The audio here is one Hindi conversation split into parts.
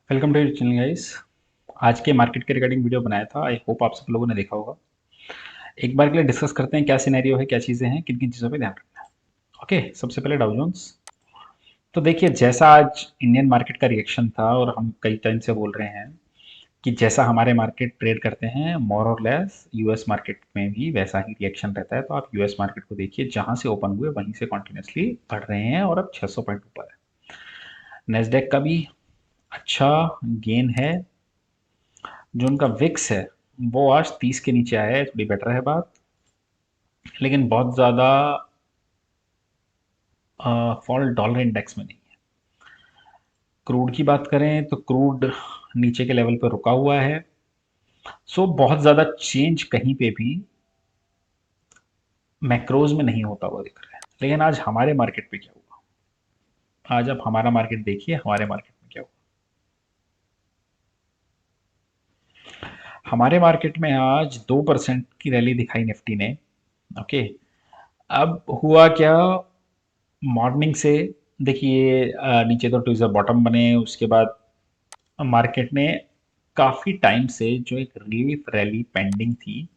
Welcome to channel guys. आज के मार्केट के रिगार्डिंग वीडियो बनाया था। आई होप आप सब लोगों ने देखा होगा। एक बार के लिए डिस्कस करते हैं क्या सिनेरियो है, क्या चीज़ें हैं, किन किन चीज़ों पे ध्यान रखना है। ओके, सबसे पहले डाउ जोन्स। तो देखिए, जैसा आज इंडियन मार्केट का रिएक्शन था और हम कई टाइम से बोल रहे हैं कि जैसा हमारे मार्केट ट्रेड करते हैं मोर और लेस यूएस मार्केट में भी वैसा ही रिएक्शन रहता है। तो आप यूएस मार्केट को देखिए, जहां से ओपन हुए वहीं से कंटिन्यूसली बढ़ रहे हैं और अब 600 पॉइंट ऊपर है। नेस्डेक का भी अच्छा गेन है। जो उनका विक्स है वो आज 30 के नीचे आया है, थोड़ी बेटर है बात, लेकिन बहुत ज़्यादा फॉल डॉलर इंडेक्स में नहीं है। क्रूड की बात करें तो क्रूड नीचे के लेवल पर रुका हुआ है। सो बहुत ज़्यादा चेंज कहीं पे भी मैक्रोज में नहीं होता हुआ दिख रहा है। लेकिन आज हमारे मार्केट पे क्या हुआ, आज आप हमारा मार्केट देखिए, हमारे मार्केट में क्या हुआ। हमारे मार्केट में आज 2% की रैली दिखाई निफ्टी ने। ओके, अब हुआ क्या, मॉर्निंग से देखिए नीचे तो ट्यूजर बॉटम बने, उसके बाद मार्केट ने काफ़ी टाइम से जो एक रिलीफ रैली पेंडिंग थी,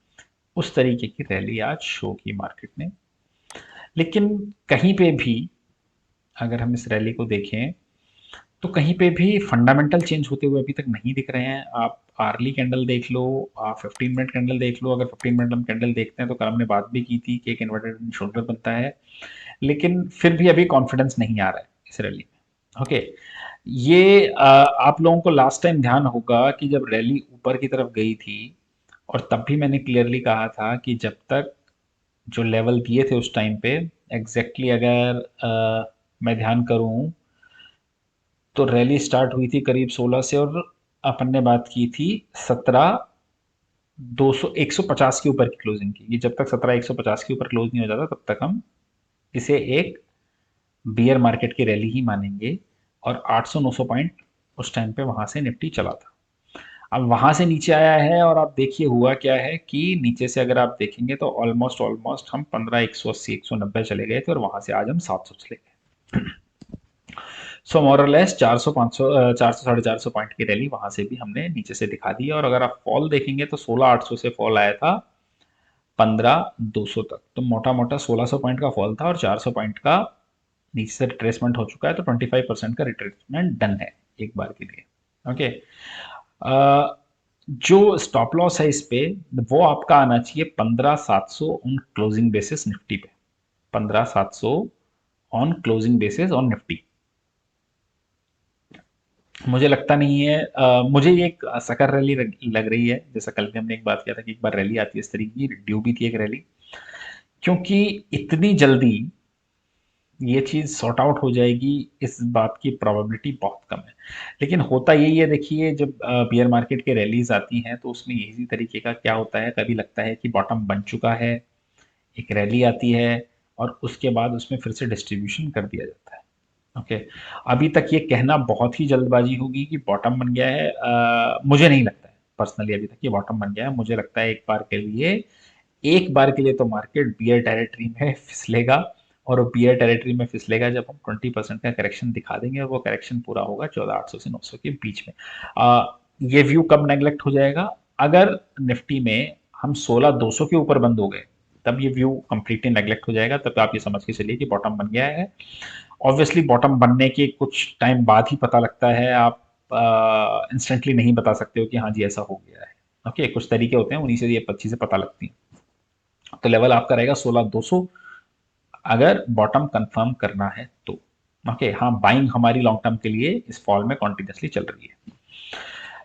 उस तरीके की रैली आज शो की मार्केट ने। लेकिन कहीं पे भी अगर हम इस रैली को देखें तो कहीं पे भी फंडामेंटल चेंज होते हुए अभी तक नहीं दिख रहे हैं। आप आर्ली कैंडल देख लो, आप 15 मिनट कैंडल देख लो। अगर 15 मिनट हम कैंडल देखते हैं तो कल हमने बात भी की थी कि एक इन्वर्टेड शोल्डर बनता है, लेकिन फिर भी अभी कॉन्फिडेंस नहीं आ रहा है इस रैली में। ओके, ये आप लोगों को लास्ट टाइम ध्यान होगा कि जब रैली ऊपर की तरफ गई थी और तब भी मैंने क्लियरली कहा था कि जब तक जो लेवल दिए थे उस टाइम पे एग्जैक्टली अगर मैं ध्यान करूं तो रैली स्टार्ट हुई थी करीब 16 से और अपन ने बात की थी 17 200 150 के ऊपर की क्लोजिंग की। ये जब तक 17 150 के ऊपर क्लोज नहीं हो जाता तब तक हम इसे एक बियर मार्केट की रैली ही मानेंगे। और 800 900 पॉइंट उस टाइम पे वहां से निफ्टी चला था। अब वहां से नीचे आया है और आप देखिए हुआ क्या है कि नीचे से अगर आप देखेंगे तो ऑलमोस्ट ऑलमोस्ट हम 15 180 190 चले गए थे और वहां से आज हम 700 चले गए। सो मोरलेस 400 500 400 450 पॉइंट की रैली वहां से भी हमने नीचे से दिखा दी है। और अगर आप फॉल देखेंगे तो 16 800 से फॉल आया था 15 200 तक, तो मोटा मोटा 1600 पॉइंट का फॉल था और 400 पॉइंट का नीचे से रिट्रेसमेंट हो चुका है। तो 25% का रिट्रेसमेंट डन है एक बार के लिए। ओके, जो स्टॉप लॉस है इस पे वो आपका आना चाहिए 15 700 ऑन क्लोजिंग बेसिस निफ्टी पे। 15 700 on closing basis on Nifty. मुझे लगता नहीं है, मुझे ये एक सकर रैली लग रही है। जैसा कल भी हमने एक बात किया था कि एक बार रैली आती है इस तरीके की, ड्यू भी थी एक रैली, क्योंकि इतनी जल्दी ये चीज़ सॉर्ट आउट हो जाएगी इस बात की प्रोबेबिलिटी बहुत कम है। लेकिन होता यही है, देखिए जब बियर मार्केट के रैलीज आती हैं तो उसमें इसी तरीके का क्या होता है, कभी लगता है कि बॉटम बन चुका है, एक रैली आती है और उसके बाद उसमें फिर से डिस्ट्रीब्यूशन कर दिया जाता है। ओके, अभी तक ये कहना बहुत ही जल्दबाजी होगी कि बॉटम बन गया है। मुझे नहीं लगता है पर्सनली अभी तक ये बॉटम बन गया है। मुझे लगता है एक बार के लिए तो मार्केट बियर टेरिटरी में फिसलेगा। और वो बियर टेरिटरी में फिसलेगा जब हम 20% का करेक्शन दिखा देंगे और वो करेक्शन पूरा होगा 14 800 से 900 के बीच में। ये व्यू कब नेग्लेक्ट हो जाएगा, अगर निफ्टी में हम 16 200 के ऊपर बंद हो गए तब ये व्यू कंप्लीटली नेग्लेक्ट हो जाएगा। तब आप ये समझ के चलिए कि बॉटम बन गया है। ऑब्वियसली बॉटम बनने के कुछ टाइम बाद ही पता लगता है, आप इंस्टेंटली नहीं बता सकते हो कि हाँ जी ऐसा हो गया है। ओके, कुछ तरीके होते हैं, उन्हीं से ये चीजें पता लगती हैं। तो लेवल आपका रहेगा 16 200 अगर बॉटम कंफर्म करना है तो। ओके, हाँ, बाइंग हमारी लॉन्ग टर्म के लिए इस फॉल में कॉन्टिन्यूसली चल रही है।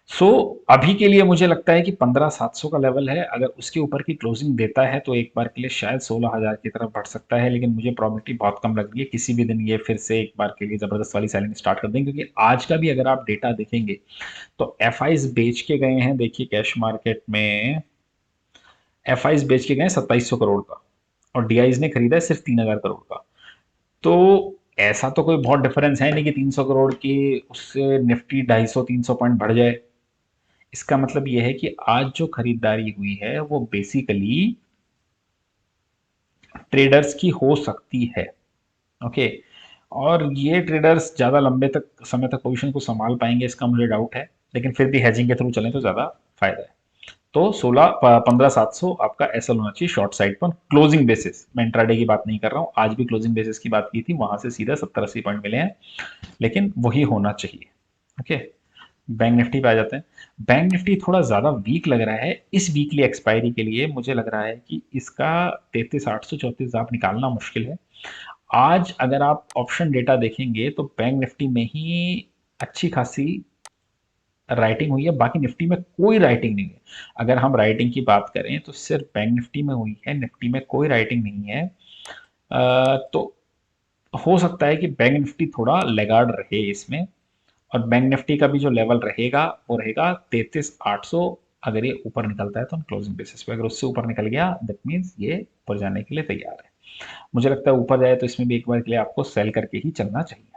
सो अभी के लिए मुझे लगता है कि 15 700 का लेवल है, अगर उसके ऊपर की क्लोजिंग देता है तो एक बार के लिए शायद 16,000 की तरफ बढ़ सकता है। लेकिन मुझे प्रॉबिलिटी बहुत कम लग रही है, किसी भी दिन ये फिर से एक बार के लिए जबरदस्त वाली सेलिंग स्टार्ट कर देंगे। क्योंकि आज का भी अगर आप डेटा देखेंगे तो एफ आईज बेच के गए हैं। देखिए कैश मार्केट में एफ आईज बेच के गए 2700 करोड़ का और डी आईज ने खरीदा है सिर्फ 3,000 करोड़ का। तो ऐसा तो कोई बहुत डिफरेंस है नहीं कि 300 करोड़ की उससे निफ्टी 250 300 पॉइंट बढ़ जाए। इसका मतलब यह है कि आज जो खरीदारी हुई है वो बेसिकली ट्रेडर्स की हो सकती है। ओके, और ये ट्रेडर्स ज़्यादा लंबे तक समय तक पोजीशन को संभाल पाएंगे इसका मुझे डाउट है, लेकिन फिर भी हेजिंग के थ्रू चलें तो ज़्यादा फायदा है। तो 15,700 आपका एसएल होना चाहिए शॉर्ट साइड पर क्लोजिंग बेसिस, मैं इंट्राडे की बात नहीं कर रहा हूँ, आज भी क्लोजिंग बेसिस की बात की थी, वहां से सीधा 70-80 पॉइंट मिले हैं, लेकिन वही होना चाहिए। ओके, बैंक निफ्टी पे आ जाते हैं। बैंक निफ्टी थोड़ा ज़्यादा वीक लग रहा है इस वीकली एक्सपायरी के लिए, मुझे लग रहा है कि इसका 33,834 आप निकालना मुश्किल है। आज अगर आप ऑप्शन डेटा देखेंगे तो बैंक निफ्टी में ही अच्छी खासी राइटिंग हुई है, बाकी निफ्टी में कोई राइटिंग नहीं है। अगर हम राइटिंग की बात करें तो सिर्फ बैंक निफ्टी में हुई है, निफ्टी में कोई राइटिंग नहीं है। तो हो सकता है कि बैंक निफ्टी थोड़ा लेगार्ड रहे इसमें, और बैंक निफ्टी का भी जो लेवल रहेगा वो रहेगा 33,800। अगर ये ऊपर निकलता है तो हम क्लोजिंग बेसिस पे, अगर उससे ऊपर निकल गया दैट मीन्स ये ऊपर जाने के लिए तैयार है। मुझे लगता है ऊपर जाए तो इसमें भी एक बार के लिए आपको सेल करके ही चलना चाहिए।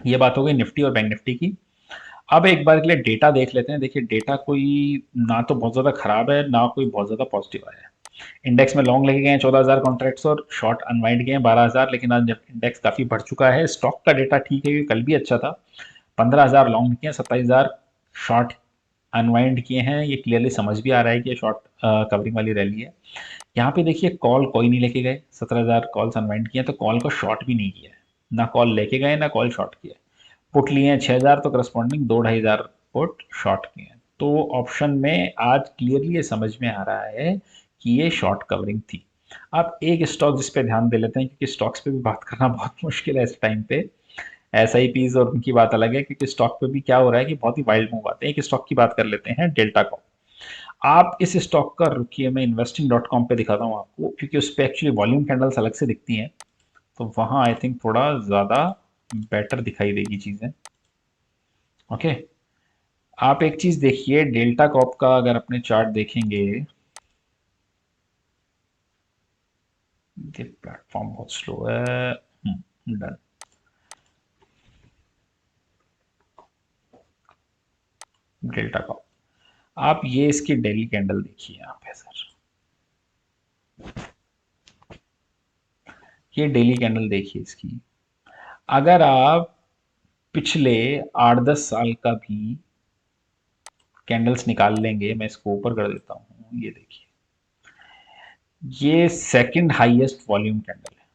ये बात हो गई निफ्टी और बैंक निफ्टी की। अब एक बार के लिए डेटा देख लेते हैं। देखिए डेटा कोई ना तो बहुत ज़्यादा खराब है ना कोई बहुत ज़्यादा पॉजिटिव आया है। इंडेक्स में लॉन्ग लेके गए हैं 14,000 कॉन्ट्रैक्ट्स और शॉर्ट अनवाइंड गए हैं 12,000, लेकिन आज इंडेक्स काफ़ी बढ़ चुका है। स्टॉक का डेटा ठीक है, कल भी अच्छा था। 15,000 लॉन्ग किए हैं, 27,000 शॉर्ट अनवाइंड किए हैं। ये क्लियरली समझ भी आ रहा है कि ये शॉर्ट कवरिंग वाली रैली है। यहाँ पे देखिए कॉल कोई नहीं लेके गए, 17,000 कॉल्स अनवाइंड किए हैं, तो कॉल को शॉर्ट भी नहीं किया है। ना कॉल लेके गए ना कॉल शॉर्ट किया है। पुट लिए हैं 6,000, तो करस्पॉन्डिंग 2-2,500 पुट शॉर्ट किए हैं। तो ऑप्शन में आज क्लियरली ये समझ में आ रहा है कि ये शॉर्ट कवरिंग थी। आप एक स्टॉक जिस पे ध्यान दे लेते हैं, क्योंकि स्टॉक्स पे भी बात करना बहुत मुश्किल है इस टाइम पे। एसआईपीज और उनकी बात अलग है, क्योंकि स्टॉक पे भी क्या हो रहा है कि बहुत ही वाइल्ड मूव आते हैं। एक स्टॉक की बात कर लेते हैं, डेल्टा कॉप। आप इस स्टॉक का रुकिए, मैं इन्वेस्टिंग डॉट कॉम पे दिखाता हूँ आपको, क्योंकि उस पर एक्चुअली वॉल्यूम कैंडल्स अलग से दिखती हैं, तो वहाँ आई थिंक थोड़ा ज़्यादा बेटर दिखाई देगी चीज़ें। ओके, आप एक चीज़ देखिए, डेल्टा कॉप का अगर अपने चार्ट देखेंगे, ये प्लेटफॉर्म बहुत स्लो है। डन। डेल्टा कॉप, आप ये इसकी डेली कैंडल देखिए यहाँ पे सर, ये डेली कैंडल देखिए इसकी। अगर आप पिछले 8-10 साल का भी कैंडल्स निकाल लेंगे, मैं इसको ऊपर कर देता हूँ, ये देखिए, ये सेकंड हाईएस्ट वॉल्यूम कैंडल है।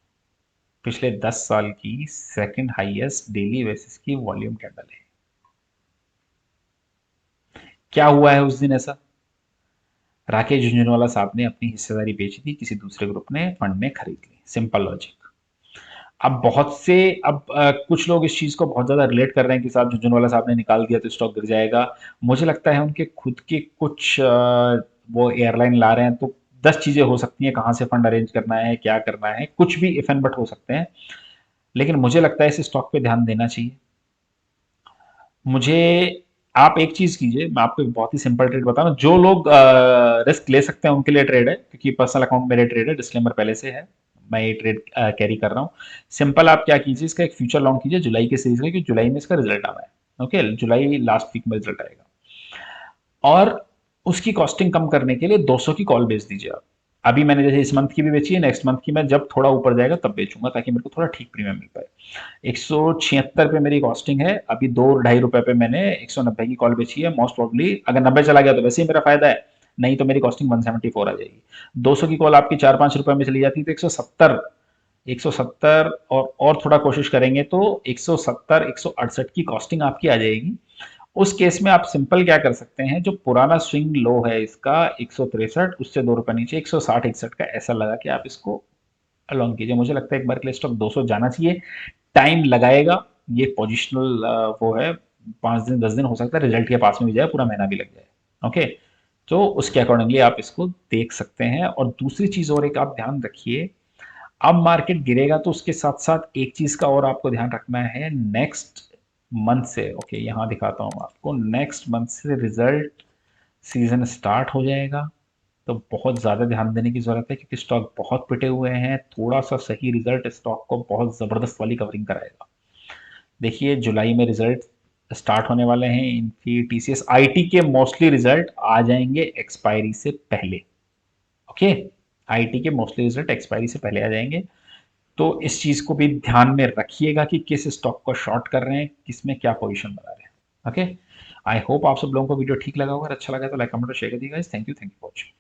पिछले 10 साल की सेकंड हाईएस्ट डेली बेसिस की वॉल्यूम कैंडल है। क्या हुआ है उस दिन ऐसा? राकेश झुंझुनवाला साहब ने अपनी हिस्सेदारी बेची थी, किसी दूसरे ग्रुप ने फंड में खरीद ली, सिंपल लॉजिक। अब बहुत से कुछ लोग इस चीज को बहुत ज्यादा रिलेट कर रहे हैं कि साहब झुंझुनवाला साहब ने निकाल दिया तो स्टॉक गिर जाएगा। मुझे लगता है उनके खुद के कुछ वो एयरलाइन ला रहे हैं, तो 10 चीजें हो सकती हैं, कहाँ से फंड अरेंज करना है, क्या करना है, कुछ भी इफ एंड बट हो सकते हैं। लेकिन मुझे लगता है इस स्टॉक पे ध्यान देना चाहिए। मुझे, आप एक चीज कीजिए, मैं आपको एक बहुत ही सिंपल ट्रेड बता रहा हूँ, जो लोग रिस्क ले सकते हैं उनके लिए ट्रेड है, क्योंकि पर्सनल अकाउंट मेरे ट्रेड है, डिस्क्लेमर पहले से है, मैं ये ट्रेड कैरी कर रहा हूँ। सिंपल आप क्या कीजिए, इसका एक फ्यूचर लॉन्ग कीजिए जुलाई के सीरीज का, क्योंकि जुलाई में इसका रिजल्ट आना है। ओके, जुलाई लास्ट वीक में रिजल्ट आएगा, और उसकी कॉस्टिंग कम करने के लिए 200 की कॉल बेच दीजिए आप। अभी मैंने जैसे इस मंथ की भी बेची है, नेक्स्ट मंथ की मैं जब थोड़ा ऊपर जाएगा तब बेचूंगा, ताकि मेरे को थोड़ा ठीक प्रीमियम मिल पाए। 176 पे मेरी कॉस्टिंग है, अभी 2-2.5 रुपए पे मैंने 190 की कॉल बेची है। मोस्ट प्रॉब्ली अगर 90 चला गया तो वैसे ही मेरा फायदा है, नहीं तो मेरी कॉस्टिंग 174 आ जाएगी। 200 की कॉल आपकी 4-5 रुपए में चली जाती है तो 170, 170 और थोड़ा कोशिश करेंगे तो 170, 168 की कॉस्टिंग आपकी आ जाएगी। उस केस में आप सिंपल क्या कर सकते हैं, जो पुराना स्विंग लो है इसका 163, उससे 2 रुपए नीचे 160-61 का ऐसा लगा के आप इसको अलोंग कीजिए। मुझे लगता है एक बार के लिए स्टॉक 200 जाना चाहिए। टाइम लगाएगा, ये पोजिशनल वो है, 5 दिन 10 दिन हो सकता है, रिजल्ट के पास में भी जाए, पूरा महीना भी लग जाए। ओके, तो उसके अकॉर्डिंगली आप इसको देख सकते हैं। और दूसरी चीज और एक आप ध्यान रखिए, अब मार्केट गिरेगा तो उसके साथ साथ एक चीज का और आपको ध्यान रखना है, नेक्स्ट मंथ से, ओके यहाँ दिखाता हूँ आपको, नेक्स्ट मंथ से रिजल्ट सीजन स्टार्ट हो जाएगा। तो बहुत ज़्यादा ध्यान देने की ज़रूरत है, क्योंकि स्टॉक बहुत पिटे हुए हैं, थोड़ा सा सही रिजल्ट स्टॉक को बहुत ज़बरदस्त वाली कवरिंग कराएगा। देखिए जुलाई में रिजल्ट स्टार्ट होने वाले हैं इनकी, टीसीएस आईटी के मोस्टली रिजल्ट आ जाएंगे एक्सपायरी से पहले। ओके, आईटी के मोस्टली रिजल्ट एक्सपायरी से पहले आ जाएंगे। तो इस चीज़ को भी ध्यान में रखिएगा कि किस स्टॉक को शॉर्ट कर रहे हैं, किसमें क्या पोजीशन बना रहे हैं। ओके, आई होप आप सब लोगों को वीडियो ठीक लगा होगा, अच्छा लगा तो लाइक कमेंट और शेयर कर दीजिए guys. Thank you for watching.